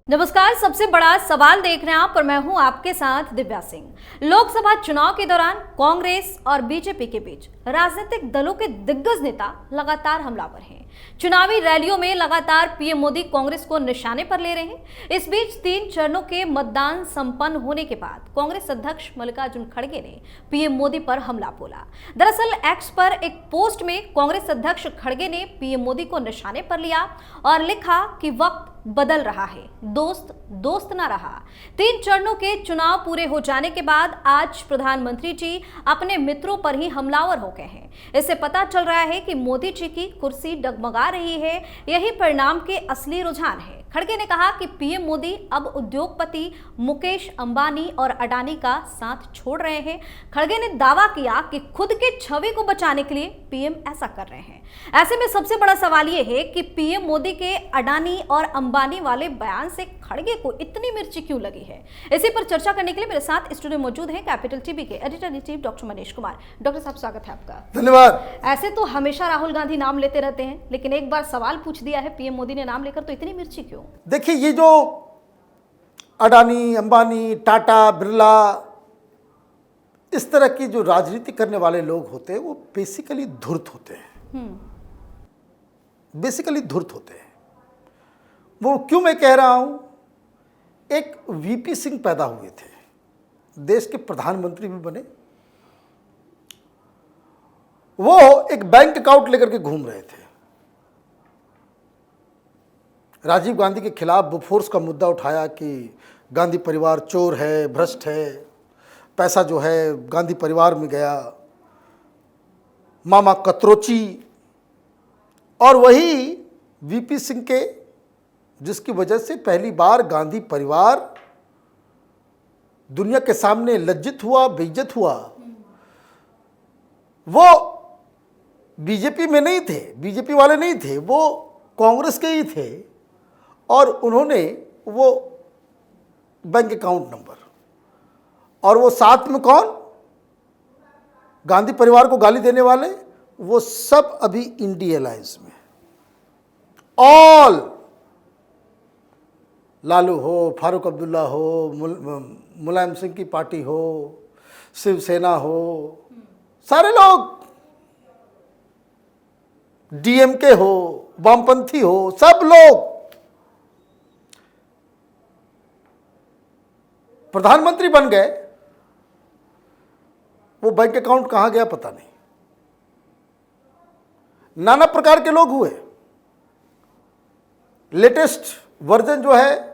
नमस्कार। सबसे बड़ा सवाल देख रहे हैं आप और मैं हूं आपके साथ दिव्या सिंह। लोकसभा चुनाव के दौरान कांग्रेस और बीजेपी के बीच राजनीतिक दलों के दिग्गज नेता लगातार हमलावर हैं। चुनावी रैलियों में लगातार पीएम मोदी कांग्रेस को निशाने पर ले रहे हैं। इस बीच 3 चरणों के मतदान संपन्न होने के बाद कांग्रेस अध्यक्ष मल्लिकार्जुन खड़गे ने पीएम मोदी पर हमला बोला। दरअसल एक्स पर एक पोस्ट में कांग्रेस अध्यक्ष खड़गे ने पीएम मोदी को निशाने पर लिया और लिखा कि वक्त बदल रहा है, दोस्त दोस्त ना रहा। 3 चरणों के चुनाव पूरे हो जाने के बाद आज प्रधानमंत्री जी अपने मित्रों पर ही हमलावर हो गए हैं। इससे पता चल रहा है कि मोदी जी की कुर्सी डगमगा रही है। यही परिणाम के असली रुझान है। खड़गे ने कहा कि पीएम मोदी अब उद्योगपति मुकेश अंबानी और अडानी का साथ छोड़ रहे हैं। खड़गे ने दावा किया कि खुद के छवि को बचाने के लिए पीएम ऐसा कर रहे हैं। ऐसे में सबसे बड़ा सवाल यह है कि पीएम मोदी के अडानी और अंबानी वाले बयान से खड़गे को इतनी मिर्ची क्यों लगी है। इसी पर चर्चा करने के लिए मेरे साथ स्टूडियो मौजूद हैं कैपिटल टीवी के editor in chief doctor Manish Kumar. Doctor साहब, स्वागत है आपका। धन्यवाद। ऐसे तो हमेशा राहुल गांधी नाम लेते रहते हैं, लेकिन एक बार सवाल पूछ दिया है पीएम मोदी ने नाम लेकर, तो इतनी मिर्ची क्यों? देखिए, ये जो अडानी, अंबानी, टाटा, बिरला, इस तरह की जो राजनीति करने वाले लोग होते हैं वो बेसिकली धूर्त होते हैं। बेसिकली धूर्त होते हैं। वो क्यों मैं कह रहा हूं, एक वीपी सिंह पैदा हुए थे, देश के प्रधानमंत्री भी बने। वो एक बैंक अकाउंट लेकर के घूम रहे थे। राजीव गांधी के खिलाफ बोफोर्स का मुद्दा उठाया कि गांधी परिवार चोर है, भ्रष्ट है, पैसा जो है गांधी परिवार में गया, मामा कतरोची। और वही वीपी सिंह के, जिसकी वजह से पहली बार गांधी परिवार दुनिया के सामने लज्जित हुआ, बेइज्जत हुआ। वो बीजेपी में नहीं थे, बीजेपी वाले नहीं थे, वो कांग्रेस के ही थे। और उन्होंने वो बैंक अकाउंट नंबर और वो साथ में कौन, गांधी परिवार को गाली देने वाले, वो सब अभी इंडी अलायंस में। ऑल, लालू हो, फारूक अब्दुल्ला हो, मुलायम सिंह की पार्टी हो, शिवसेना हो, सारे लोग, डीएमके हो, वामपंथी हो, सब लोग। प्रधानमंत्री बन गए, वो बैंक अकाउंट कहां गया पता नहीं। नाना प्रकार के लोग हुए। लेटेस्ट वर्जन जो है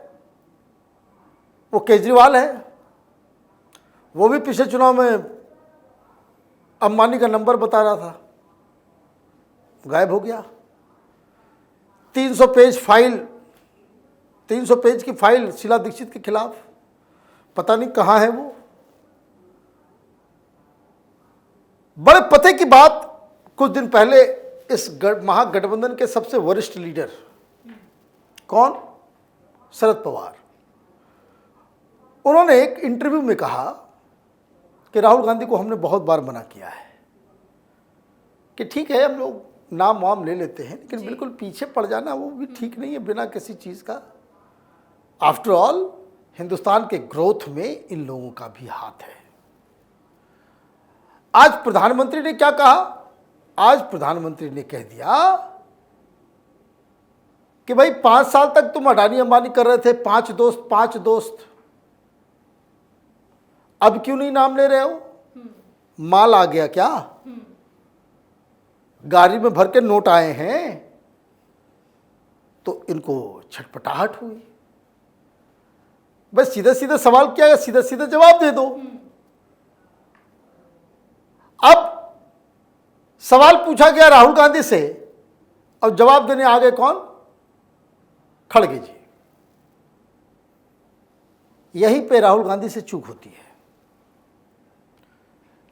वो केजरीवाल है। वो भी पिछले चुनाव में अंबानी का नंबर बता रहा था, गायब हो गया। 300 पेज फाइल, 300 पेज की फाइल शीला दीक्षित के खिलाफ, पता नहीं कहां है वो। बड़े पते की बात, कुछ दिन पहले इस महागठबंधन के सबसे वरिष्ठ लीडर, कौन, शरद पवार, उन्होंने एक इंटरव्यू में कहा कि राहुल गांधी को हमने बहुत बार मना किया है कि ठीक है हम लोग नाम वाम ले लेते हैं, लेकिन बिल्कुल पीछे पड़ जाना वो भी ठीक नहीं है बिना किसी चीज़ का। आफ्टर ऑल हिंदुस्तान के ग्रोथ में इन लोगों का भी हाथ है। आज प्रधानमंत्री ने क्या कहा? आज प्रधानमंत्री ने कह दिया कि भाई 5 साल तक तुम अडानी अंबानी कर रहे थे, 5 दोस्त 5 दोस्त, अब क्यों नहीं नाम ले रहे हो? माल आ गया क्या? गाड़ी में भर के नोट आए हैं? तो इनको छटपटाहट हुई। बस सीधा सीधा सवाल किया गया, सीधा सीधा जवाब दे दो। अब सवाल पूछा गया राहुल गांधी से और जवाब देने आ गए कौन? खड़गे जी। यहीं पे राहुल गांधी से चूक होती है।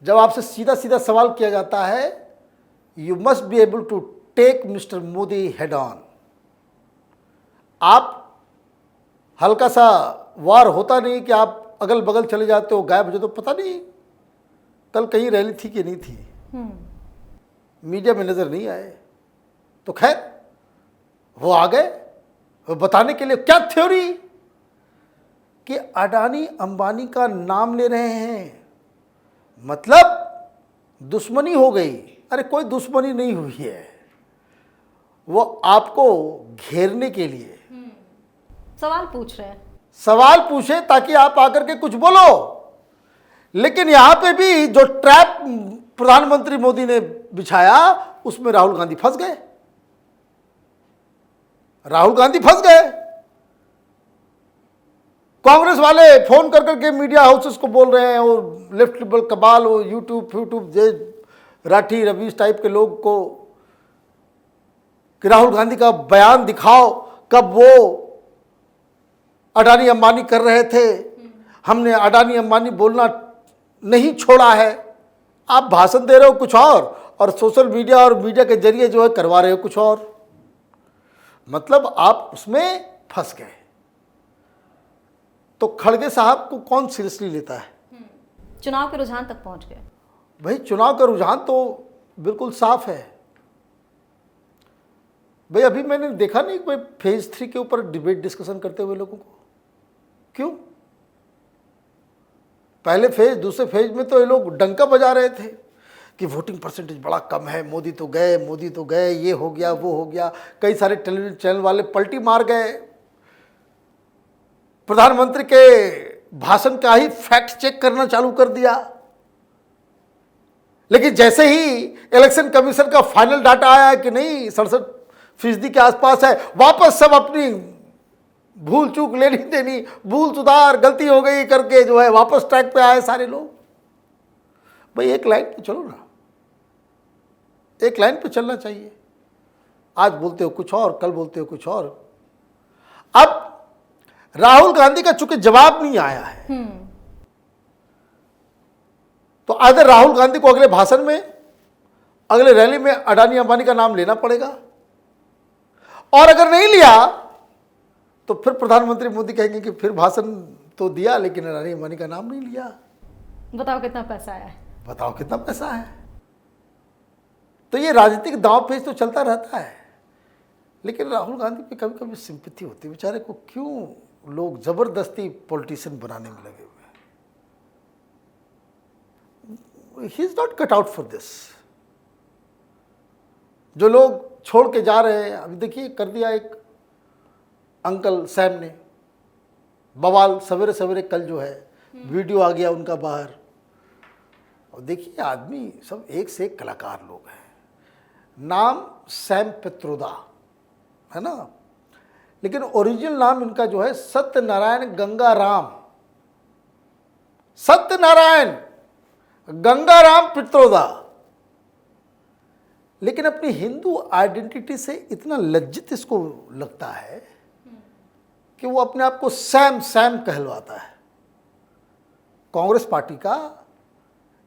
जब आपसे सीधा सीधा सवाल किया जाता है, you must be able to take mister Modi head on. आप हल्का सा वार होता नहीं कि आप अगल बगल चले जाते हो, गायब हो जाते हो, पता नहीं कल कहीं रैली थी कि नहीं थी, मीडिया में नजर नहीं आए। तो खैर वो आ गए बताने के लिए। क्या थ्योरी कि अडानी अंबानी का नाम ले रहे हैं, मतलब दुश्मनी हो गई। अरे कोई दुश्मनी नहीं हुई है, वो आपको घेरने के लिए सवाल पूछ रहे हैं। सवाल पूछे ताकि आप आकर के कुछ बोलो। लेकिन यहां पे भी जो ट्रैप प्रधानमंत्री मोदी ने बिछाया उसमें राहुल गांधी फंस गए। राहुल गांधी फंस गए। कांग्रेस वाले फोन कर करके मीडिया हाउसेस को बोल रहे हैं, और लेफ्ट लिबरल कबाल, वो यूट्यूब राठी रवीश टाइप के लोग को कि राहुल गांधी का बयान दिखाओ, कब वो अडानी अंबानी कर रहे थे, हमने अडानी अंबानी बोलना नहीं छोड़ा है। आप भाषण दे रहे हो कुछ और सोशल मीडिया और मीडिया के जरिए जो है करवा रहे हो कुछ और। मतलब आप उसमें फंस गए। तो खड़गे साहब को कौन सीरियसली लेता है? चुनाव के रुझान तक पहुंच गए। भाई चुनाव का रुझान तो बिल्कुल साफ है। भाई अभी मैंने देखा नहीं कोई फेज 3 के ऊपर डिबेट डिस्कशन करते हुए लोगों को। क्यों? पहले फेज, दूसरे फेज में तो ये लोग डंका बजा रहे थे कि वोटिंग परसेंटेज बड़ा कम है, मोदी तो गए, ये हो गया वो हो गया। कई सारे टेलीविजन चैनल वाले पलटी मार गए, प्रधानमंत्री के भाषण का ही फैक्ट चेक करना चालू कर दिया। लेकिन जैसे ही इलेक्शन कमीशन का फाइनल डाटा आया कि नहीं 67% के आसपास है, वापस सब अपनी भूल चूक लेनी देनी, भूल सुधार, गलती हो गई करके जो है वापस ट्रैक पे आए सारे लोग। भाई एक लाइन पे चलो ना, एक लाइन पे चलना चाहिए। आज बोलते हो कुछ और, कल बोलते हो कुछ और। अब राहुल गांधी का चूंकि जवाब नहीं आया है, तो आधर राहुल गांधी को अगले भाषण में, अगले रैली में अडानी अंबानी का नाम लेना पड़ेगा, और अगर नहीं लिया तो फिर प्रधानमंत्री मोदी कहेंगे कि फिर भाषण तो दिया लेकिन अडानी अंबानी का नाम नहीं लिया। बताओ कितना पैसा आया है। बताओ कितना पैसा है। तो ये राजनीतिक दांव पेच तो चलता रहता है। लेकिन राहुल गांधी पे कभी कभी सिंपैथी होती है, बेचारे को क्यों लोग जबरदस्ती पॉलिटिशियन बनाने में लगे हुए हैं। He is not cut out for this. जो लोग छोड़ के जा रहे हैं, अभी देखिए कर दिया एक अंकल सैम ने बवाल, सवेरे सवेरे कल जो है वीडियो आ गया उनका बाहर। और देखिए आदमी सब एक से एक कलाकार लोग हैं। नाम सैम पित्रोदा है ना, लेकिन ओरिजिनल नाम इनका जो है सत्यनारायण गंगाराम, सत्यनारायण गंगाराम पित्रोदा। लेकिन अपनी हिंदू आइडेंटिटी से इतना लज्जित इसको लगता है कि वो अपने आप को सैम सैम कहलवाता है। कांग्रेस पार्टी का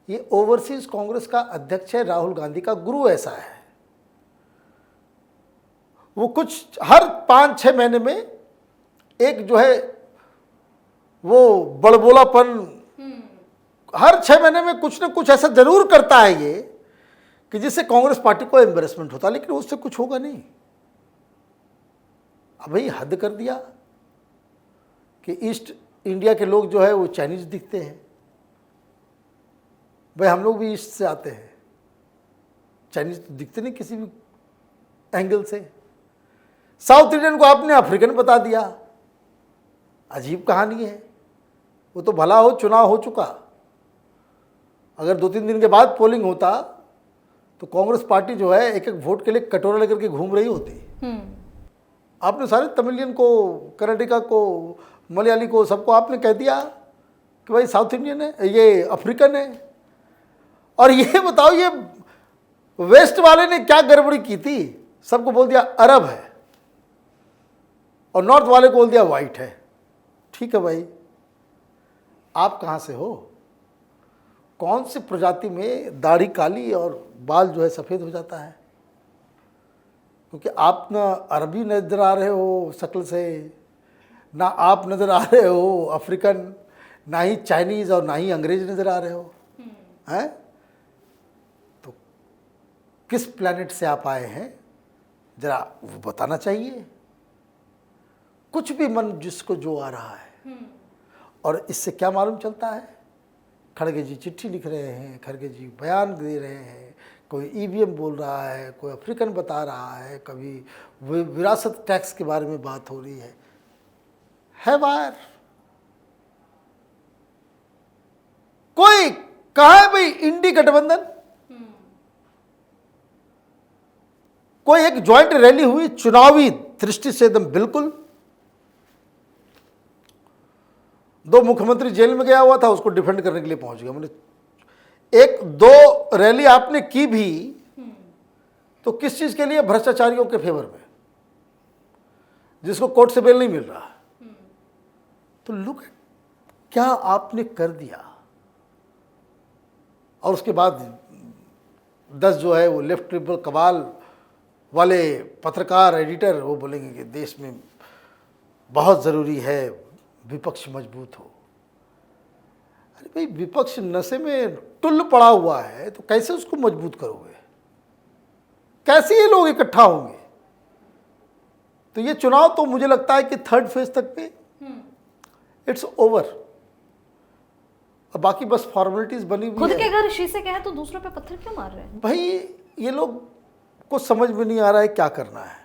ये ओवरसीज कांग्रेस का अध्यक्ष है, राहुल गांधी का गुरु ऐसा है। वो कुछ हर 5-6 महीने में एक जो है वो बड़बोलापन, हर 6 महीने में कुछ ना कुछ ऐसा जरूर करता है ये कि जिससे कांग्रेस पार्टी को एम्बेरसमेंट होता है, लेकिन उससे कुछ होगा नहीं। अब भाई हद कर दिया कि ईस्ट इंडिया के लोग जो है वो चाइनीज दिखते हैं। भाई हम लोग भी ईस्ट से आते हैं, चाइनीज तो दिखते नहीं किसी भी एंगल से। साउथ इंडियन को आपने अफ्रीकन बता दिया, अजीब कहानी है। वो तो भला हो चुनाव हो चुका, अगर 2-3 दिन के बाद पोलिंग होता तो कांग्रेस पार्टी जो है एक एक वोट के लिए कटोरा लेकर के घूम रही होती। आपने सारे तमिलियन को, कर्नाटका को, मलयाली को, सबको आपने कह दिया कि भाई साउथ इंडियन है, ये अफ्रीकन है। और ये बताओ ये वेस्ट वाले ने क्या गड़बड़ी की थी, सबको बोल दिया अरब है और नॉर्थ वाले को बोल दिया वाइट है। ठीक है भाई, आप कहाँ से हो? कौन सी प्रजाति में दाढ़ी काली और बाल जो है सफ़ेद हो जाता है? क्योंकि आप ना अरबी नज़र आ रहे हो शक्ल से, ना आप नज़र आ रहे हो अफ्रीकन, ना ही चाइनीज़ और ना ही अंग्रेज नज़र आ रहे हो। हैं? तो किस प्लैनेट से आप आए हैं जरा वो बताना चाहिए। कुछ भी मन जिसको जो आ रहा है। और इससे क्या मालूम चलता है? खड़गे जी चिट्ठी लिख रहे हैं, खड़गे जी बयान दे रहे हैं, कोई ईवीएम बोल रहा है, कोई अफ्रीकन बता रहा है, कभी विरासत टैक्स के बारे में बात हो रही है वायर। कोई कहा है भाई इंडी गठबंधन, कोई एक ज्वाइंट रैली हुई चुनावी दृष्टि से एकदम बिल्कुल। 2 मुख्यमंत्री जेल में गया हुआ था, उसको डिफेंड करने के लिए पहुंच गया। मैंने 1-2 रैली आपने की भी तो किस चीज के लिए? भ्रष्टाचारियों के फेवर में, जिसको कोर्ट से बेल नहीं मिल रहा। तो लुक क्या आपने कर दिया। और उसके बाद 10 जो है वो लेफ्ट लिबरल कबाल वाले पत्रकार एडिटर वो बोलेंगे कि देश में बहुत ज़रूरी है विपक्ष मजबूत हो। अरे भाई विपक्ष नशे में टुल्ल पड़ा हुआ है तो कैसे उसको मजबूत करोगे? कैसे ये लोग इकट्ठा होंगे? तो ये चुनाव तो मुझे लगता है कि 3rd फेज तक में इट्स ओवर। और बाकी बस फॉर्मेलिटीज बनी हुई खुद है। के घर शीशे के हैं तो दूसरों पे पत्थर क्यों मार रहे हैं? भाई ये लोग को समझ में नहीं आ रहा है क्या करना है।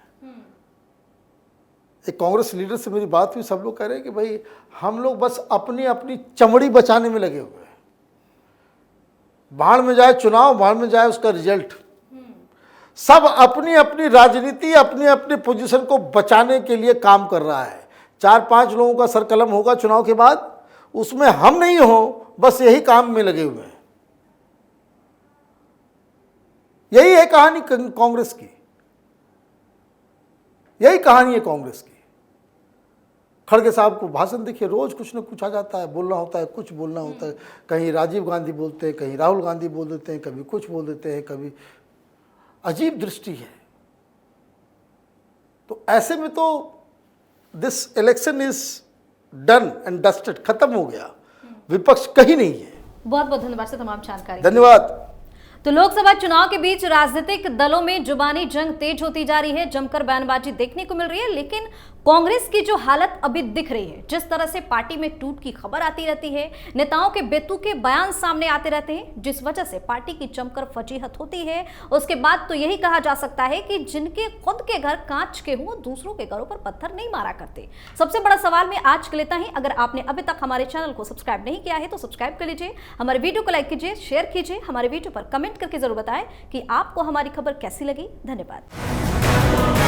एक कांग्रेस लीडर से मेरी बात हुई, सब लोग कह रहे हैं कि भाई हम लोग बस अपनी अपनी चमड़ी बचाने में लगे हुए हैं। भाड़ में जाए चुनाव, भाड़ में जाए उसका रिजल्ट। सब अपनी अपनी राजनीति, अपनी अपनी पोजीशन को बचाने के लिए काम कर रहा है। 4-5 लोगों का सरकलम होगा चुनाव के बाद, उसमें हम नहीं हो, बस यही काम में लगे हुए हैं। यही है कहानी कांग्रेस की, यही कहानी है कांग्रेस की। खड़गे साहब को भाषण देखिए, रोज कुछ न कुछ आ जाता है, बोलना होता है, कुछ बोलना होता है। कहीं राजीव गांधी बोलते हैं, कहीं राहुल गांधी बोल देते हैं, कभी कुछ बोल देते हैं, कभी अजीब दृष्टि है। तो ऐसे में तो this election is done and dusted, खत्म हो गया। विपक्ष कहीं नहीं है। बहुत बहुत धन्यवाद सर तमाम जानकारी। धन्यवाद। तो लोकसभा चुनाव के बीच राजनीतिक दलों में जुबानी जंग तेज होती जा रही है, जमकर बयानबाजी देखने को मिल रही है। लेकिन कांग्रेस की जो हालत अभी दिख रही है, जिस तरह से पार्टी में टूट की खबर आती रहती है, नेताओं के बेतुके बयान सामने आते रहते हैं, जिस वजह से पार्टी की जमकर फजीहत होती है, उसके बाद तो यही कहा जा सकता है कि जिनके खुद के घर कांच के हों, दूसरों के घरों पर पत्थर नहीं मारा करते। सबसे बड़ा सवाल में आज के लेता ही, अगर आपने अभी तक हमारे चैनल को सब्सक्राइब नहीं किया है तो सब्सक्राइब कर लीजिए, हमारे वीडियो को लाइक कीजिए, शेयर कीजिए, हमारे वीडियो पर कमेंट करके जरूर बताएं कि आपको हमारी खबर कैसी लगी। धन्यवाद।